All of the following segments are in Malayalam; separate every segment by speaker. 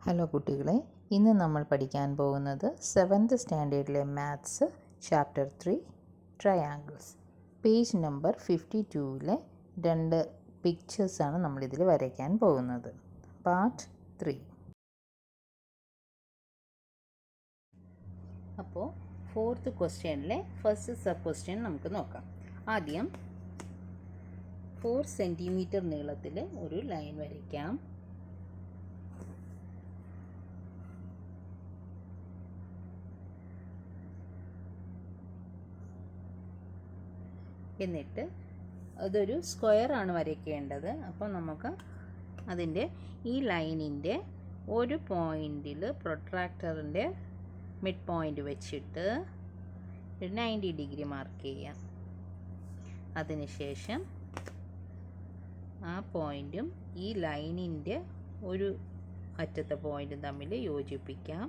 Speaker 1: ഹലോ കുട്ടികളെ, ഇന്ന് നമ്മൾ പഠിക്കാൻ പോകുന്നത് 7th സ്റ്റാൻഡേർഡിലെ maths chapter 3 triangles. Page number 52-ലെ 2 പിക്ചേഴ്സാണ് നമ്മളിതിൽ വരയ്ക്കാൻ പോകുന്നത്. പാർട്ട് 3. അപ്പോൾ 4th ക്വസ്റ്റ്യനിലെ ഫസ്റ്റ് സബ് ക്വസ്റ്റ്യൻ നമുക്ക് നോക്കാം. ആദ്യം 4 സെൻറ്റിമീറ്റർ നീളത്തിൽ ഒരു ലൈൻ വരയ്ക്കാം. എന്നിട്ട് അതൊരു സ്ക്വയറാണ് വരയ്ക്കേണ്ടത്. അപ്പോൾ നമുക്ക് അതിൻ്റെ ഈ ലൈനിൻ്റെ ഒരു പോയിൻറ്റിൽ പ്രൊട്രാക്ടറിൻ്റെ മിഡ് പോയിൻ്റ് വെച്ചിട്ട് 90 ഡിഗ്രി മാർക്ക് ചെയ്യാം. അതിനുശേഷം ആ പോയിൻറ്റും ഈ ലൈനിൻ്റെ ഒരു അറ്റത്തെ പോയിൻറ്റും തമ്മിൽ യോജിപ്പിക്കാം.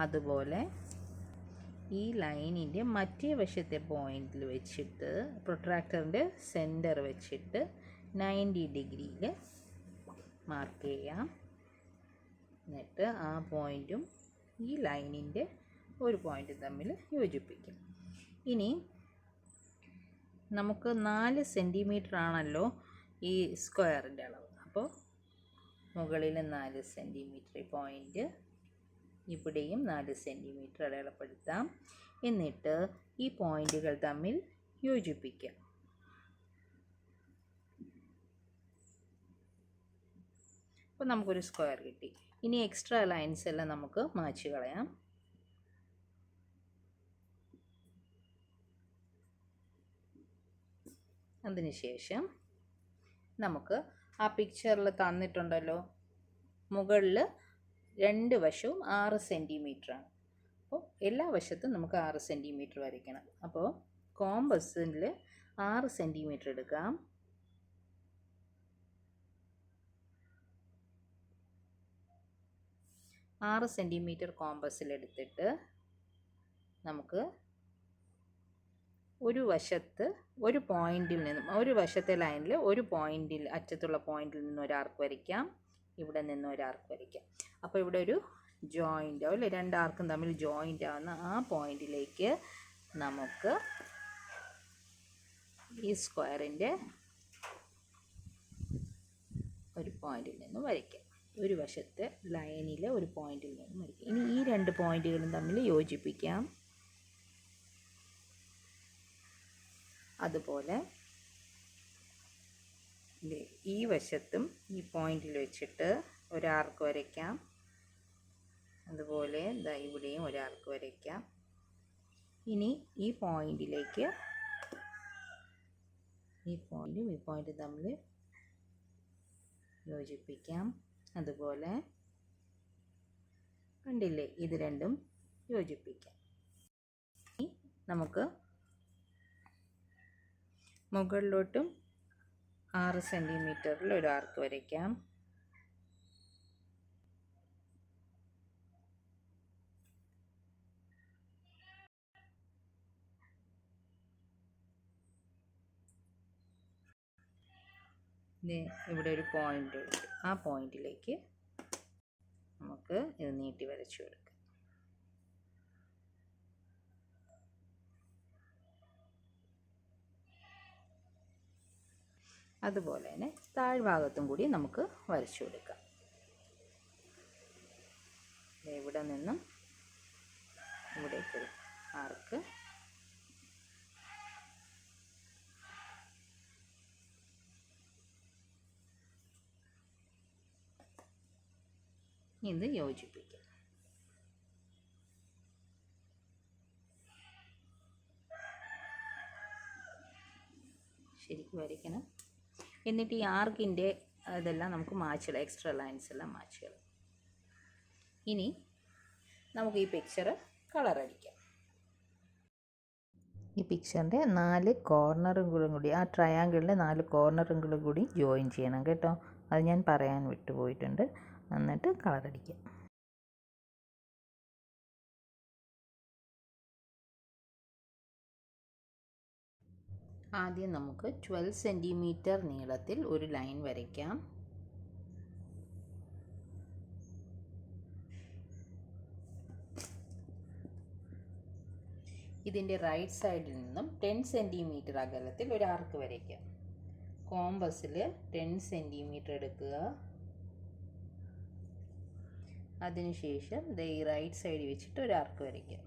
Speaker 1: അതുപോലെ ഈ ലൈനിൻ്റെ മറ്റേ വശത്തെ പോയിൻറ്റിൽ വെച്ചിട്ട് പ്രൊട്രാക്ടറിൻ്റെ സെൻറ്റർ വെച്ചിട്ട് 90 ഡിഗ്രിയിൽ മാർക്ക് ചെയ്യാം. എന്നിട്ട് ആ പോയിൻറ്റും ഈ ലൈനിൻ്റെ ഒരു പോയിൻറ്റും തമ്മിൽ യോജിപ്പിക്കും. ഇനി നമുക്ക് 4 സെൻറ്റിമീറ്റർ ആണല്ലോ ഈ സ്ക്വയറിൻ്റെ അളവ്. അപ്പോൾ മുകളിൽ 4 സെൻറ്റിമീറ്റർ പോയിൻറ്റ്, ഇവിടെയും 4 സെൻറ്റിമീറ്റർ അടയാളപ്പെടുത്താം. എന്നിട്ട് ഈ പോയിൻറ്റുകൾ തമ്മിൽ യോജിപ്പിക്കാം. അപ്പോൾ നമുക്കൊരു സ്ക്വയർ കിട്ടി. ഇനി എക്സ്ട്രാ ലൈൻസ് എല്ലാം നമുക്ക് മായ്ച്ച് കളയാം. അതിനുശേഷം നമുക്ക് ആ പിക്ചറിൽ തന്നിട്ടുണ്ടല്ലോ, മുകളിൽ 2 വശവും 6 സെൻറ്റിമീറ്ററാണ്. അപ്പോൾ എല്ലാ വശത്തും നമുക്ക് 6 സെൻറ്റിമീറ്റർ വരയ്ക്കണം. അപ്പോൾ കോമ്പസിൽ 6 സെൻറ്റിമീറ്റർ എടുക്കാം. ആറ് സെൻറ്റിമീറ്റർ കോമ്പസിലെടുത്തിട്ട് നമുക്ക് ഒരു വശത്ത് ഒരു പോയിൻറ്റിൽ നിന്നും, ഒരു വശത്തെ ലൈനിൽ ഒരു പോയിൻറ്റിൽ, അറ്റത്തുള്ള പോയിൻറ്റിൽ നിന്ന് ഒരു ആർക്ക് വരയ്ക്കാം. ഇവിടെ നിന്ന് ഒരു ആർക്ക് വരയ്ക്കാം. അപ്പോൾ ഇവിടെ ഒരു ജോയിൻ്റ് ആവും അല്ലേ, 2 ആർക്കും തമ്മിൽ ജോയിൻ്റ് ആവുന്ന ആ പോയിൻറ്റിലേക്ക് നമുക്ക് ഈ സ്ക്വയറിൻ്റെ ഒരു പോയിൻറ്റിൽ നിന്ന് വരയ്ക്കാം. ഒരു വശത്തെ ലൈനിലെ ഒരു പോയിൻറ്റിൽ നിന്ന് വരയ്ക്കാം. ഇനി ഈ 2 പോയിൻറ്റുകളും തമ്മിൽ യോജിപ്പിക്കാം. അതുപോലെ ഈ വശത്തും ഈ പോയിൻറ്റിൽ വെച്ചിട്ട് ഒരു ആർക്ക് വരയ്ക്കാം. അതുപോലെ ഇവിടെയും ഒരു ആർക്ക് വരയ്ക്കാം. ഇനി ഈ പോയിൻറ്റിലേക്ക് ഈ പോയിൻറ്റും തമ്മിൽ യോജിപ്പിക്കാം. അതുപോലെ കണ്ടില്ലേ, ഇത് രണ്ടും യോജിപ്പിക്കാം. ഇനി നമുക്ക് മുകളിലോട്ടും 6 സെൻറ്റിമീറ്ററിൽ ഒരു ആർക്ക് വരയ്ക്കാം. ഇവിടെ ഒരു പോയിൻ്റ് ഉണ്ട്. ആ പോയിൻറ്റിലേക്ക് നമുക്ക് ഇത് നീട്ടി വരച്ചു കൊടുക്കാം. അതുപോലെ തന്നെ താഴ്ഭാഗത്തും കൂടി നമുക്ക് വരച്ചു കൊടുക്കാം. ഇവിടെ നിന്നും ഇവിടേക്കൊരു ആർക്ക്, ഇത് യോജിപ്പിക്കാം. ശരിക്കും വരയ്ക്കണം. എന്നിട്ട് ഈ ആർക്കിൻ്റെ ഇതെല്ലാം നമുക്ക് മായ്ച്ചിടാം, എക്സ്ട്രാ ലൈൻസ് എല്ലാം മായ്ച്ചിടാം. ഇനി നമുക്ക് ഈ പിക്ചർ കളർ അടിക്കാം. ഈ പിക്ചറിൻ്റെ 4 കോർണറുകളും കൂടി, ആ ട്രയാങ്കിളിൻ്റെ 4 കോർണറുകളും കൂടി ജോയിൻ ചെയ്യണം കേട്ടോ. അത് ഞാൻ പറയാൻ വിട്ടുപോയിട്ടുണ്ട്. എന്നിട്ട് കളർ അടിക്കാം. ആദ്യം നമുക്ക് 12 സെൻറ്റിമീറ്റർ നീളത്തിൽ ഒരു ലൈൻ വരയ്ക്കാം. ഇതിൻ്റെ റൈറ്റ് സൈഡിൽ നിന്നും 10 സെൻറ്റിമീറ്റർ അകലത്തിൽ ഒരു ആർക്ക് വരയ്ക്കാം. കോമ്പസിൽ 10 സെൻറ്റിമീറ്റർ എടുക്കുക. അതിനുശേഷം ഈ റൈറ്റ് സൈഡിൽ വെച്ചിട്ട് ഒരു ആർക്ക് വരയ്ക്കാം.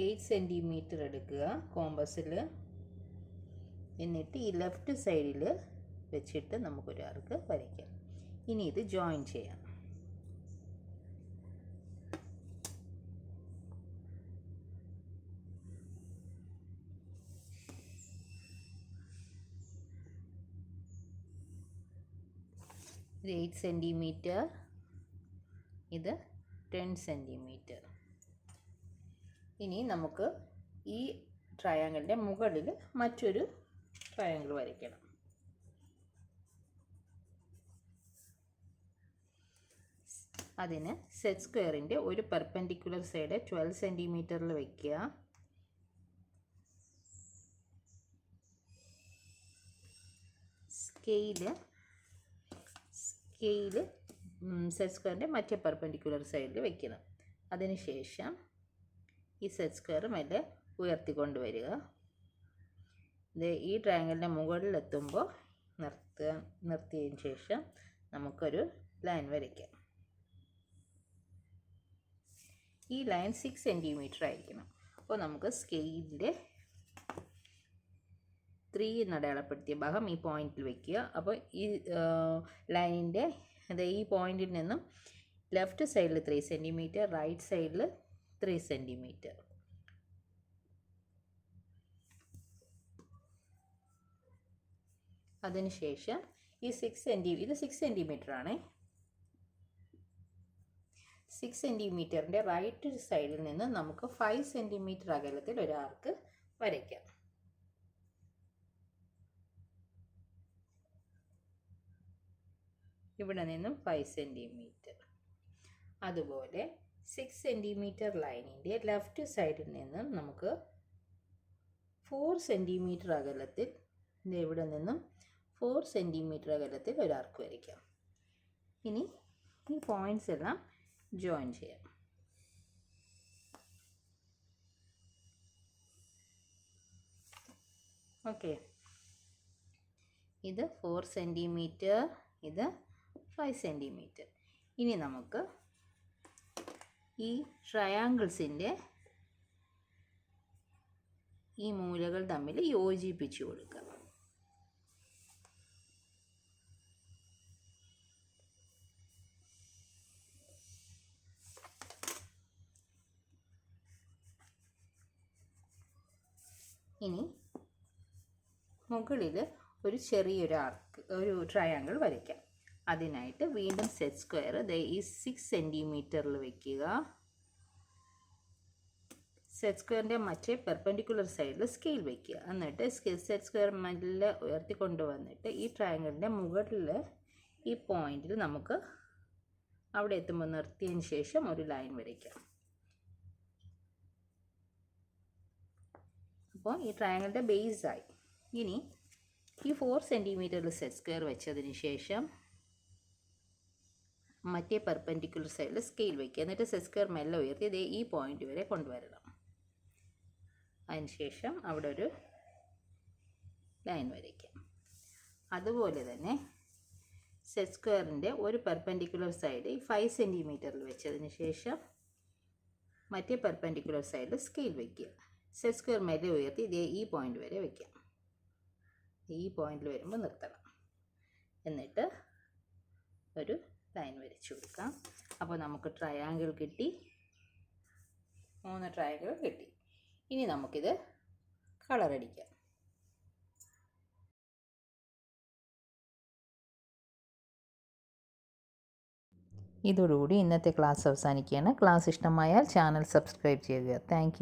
Speaker 1: 8 സെൻറ്റിമീറ്റർ എടുക്കുക കോമ്പസിൽ. എന്നിട്ട് ഈ ലെഫ്റ്റ് സൈഡിൽ വെച്ചിട്ട് നമുക്കൊരു ആർക്ക് വരയ്ക്കാം. ഇനി ഇത് ജോയിൻ ചെയ്യാം. ഇത് 8 സെൻറ്റിമീറ്റർ, ഇത് 10 സെൻറ്റിമീറ്റർ. ഇനി നമുക്ക് ഈ ട്രയാങ്കിളിൻ്റെ മുകളിൽ മറ്റൊരു ട്രയാങ്കിൾ വരയ്ക്കണം. അതിന് സെറ്റ് സ്ക്വയറിൻ്റെ ഒരു പെർപെൻഡിക്കുലർ സൈഡ് 12 സെൻറ്റിമീറ്ററിൽ വയ്ക്കുക. സ്കെയില് സെറ്റ് സ്ക്വയറിൻ്റെ മറ്റേ പെർപെൻഡിക്കുലർ സൈഡിൽ വയ്ക്കണം. അതിനുശേഷം ഈ സെറ്റ് സ്ക്വയർ മെല്ലെ ഉയർത്തിക്കൊണ്ട് വരിക. ഈ ട്രയാങ്കിളിൻ്റെ മുകളിലെത്തുമ്പോൾ നിർത്തിയതിന് ശേഷം നമുക്കൊരു ലൈൻ വരയ്ക്കാം. ഈ ലൈൻ 6 സെൻറ്റിമീറ്റർ ആയിരിക്കണം. അപ്പോൾ നമുക്ക് സ്കെയിലിൻ്റെ 3 എന്നടയാളപ്പെടുത്തിയ ഭാഗം ഈ പോയിന്റിൽ വയ്ക്കുക. അപ്പോൾ ഈ ലൈനിൻ്റെ ഈ പോയിന്റിൽ നിന്നും ലെഫ്റ്റ് സൈഡിൽ 3 സെൻറ്റിമീറ്റർ, റൈറ്റ് സൈഡിൽ 3 സെൻറ്റിമീറ്റർ. അതിനുശേഷം ഈ 6 സെൻറ്റിമീറ്റർ ആണ്. 6 സെൻറ്റിമീറ്ററിൻ്റെ റൈറ്റ് സൈഡിൽ നിന്ന് നമുക്ക് 5 സെൻറ്റിമീറ്റർ അകലത്തിൽ ഒരു ആർക്ക് വരയ്ക്കാം. ഇവിടെ നിന്നും 5 സെൻറ്റിമീറ്റർ. അതുപോലെ 6 സെൻറ്റിമീറ്റർ ലൈനിൻ്റെ ലെഫ്റ്റ് സൈഡിൽ നിന്നും നമുക്ക് 4 സെൻറ്റിമീറ്റർ അകലത്തിൽ, ഇവിടെ നിന്നും 4 സെൻറ്റിമീറ്റർ അകലത്തിൽ ഒരു ആർക്ക് വരയ്ക്കാം. ഇനി ഈ പോയിൻറ്റ്സ് എല്ലാം ജോയിൻ ചെയ്യാം. ഓക്കെ, ഇത് 4 സെൻറ്റിമീറ്റർ, ഇത് 5 സെൻറ്റിമീറ്റർ. ഇനി നമുക്ക് ഈ ട്രയാങ്കിൾസിൻ്റെ ഈ മൂലകൾ തമ്മിൽ യോജിപ്പിച്ച് കൊടുക്കാം. ഇനി മുകളിൽ ഒരു ചെറിയൊരു ആർക്ക്, ഒരു ട്രയാങ്കിൾ വരയ്ക്കാം. അതിനായിട്ട് വീണ്ടും സെറ്റ് സ്ക്വയർ ഈ 6 സെൻറ്റിമീറ്ററിൽ വയ്ക്കുക. സെറ്റ് സ്ക്വയറിൻ്റെ മറ്റേ പെർപെൻഡിക്കുലർ സൈഡിൽ സ്കെയിൽ വയ്ക്കുക. എന്നിട്ട് സെറ്റ് സ്ക്വയർ മെല്ലെ ഉയർത്തിക്കൊണ്ട് വന്നിട്ട് ഈ ട്രയാങ്കിളിൻ്റെ മുകളിൽ ഈ പോയിന്റിൽ നമുക്ക് അവിടെ എത്തുമ്പോൾ നിർത്തിയതിന് ശേഷം ഒരു ലൈൻ വരയ്ക്കാം. അപ്പോൾ ഈ ട്രയാങ്കിളിൻ്റെ ബേസായി. ഇനി ഈ 4 സെൻറ്റിമീറ്ററിൽ സെറ്റ് സ്ക്വയർ വെച്ചതിന് ശേഷം മറ്റേ പെർപെൻഡിക്കുലർ സൈഡിൽ സ്കെയിൽ വയ്ക്കുക. എന്നിട്ട് സെറ്റ് സ്ക്വയർ മെല്ലെ ഉയർത്തി ഈ പോയിന്റ് വരെ കൊണ്ടുവരണം. അതിനുശേഷം അവിടെ ഒരു ലൈൻ വരയ്ക്കാം. അതുപോലെ തന്നെ സെറ്റ് സ്ക്വയറിൻ്റെ ഒരു പെർപെൻഡിക്കുലർ സൈഡ് 5 സെൻറ്റിമീറ്ററിൽ വെച്ചതിന് ശേഷം മറ്റേ പെർപെൻഡിക്കുലർ സൈഡിൽ സ്കെയിൽ വയ്ക്കുക. സെറ്റ് സ്ക്വയർ മെല്ലെ ഉയർത്തി ഈ പോയിന്റ് വരെ വയ്ക്കാം. ഈ പോയിന്റിൽ വരുമ്പോൾ നിർത്തണം. എന്നിട്ട് ഒരു ലൈൻ വരച്ചു കൊടുക്കാം. അപ്പോൾ നമുക്ക് ട്രയാങ്കിൾ കിട്ടി, 3 ട്രയാങ്കിൾ കിട്ടി. ഇനി നമുക്കിത് കളറടിക്കാം. ഇതോടുകൂടി ഇന്നത്തെ ക്ലാസ് അവസാനിക്കുകയാണ്. ക്ലാസ് ഇഷ്ടമായാൽ ചാനൽ സബ്സ്ക്രൈബ് ചെയ്യുക. താങ്ക്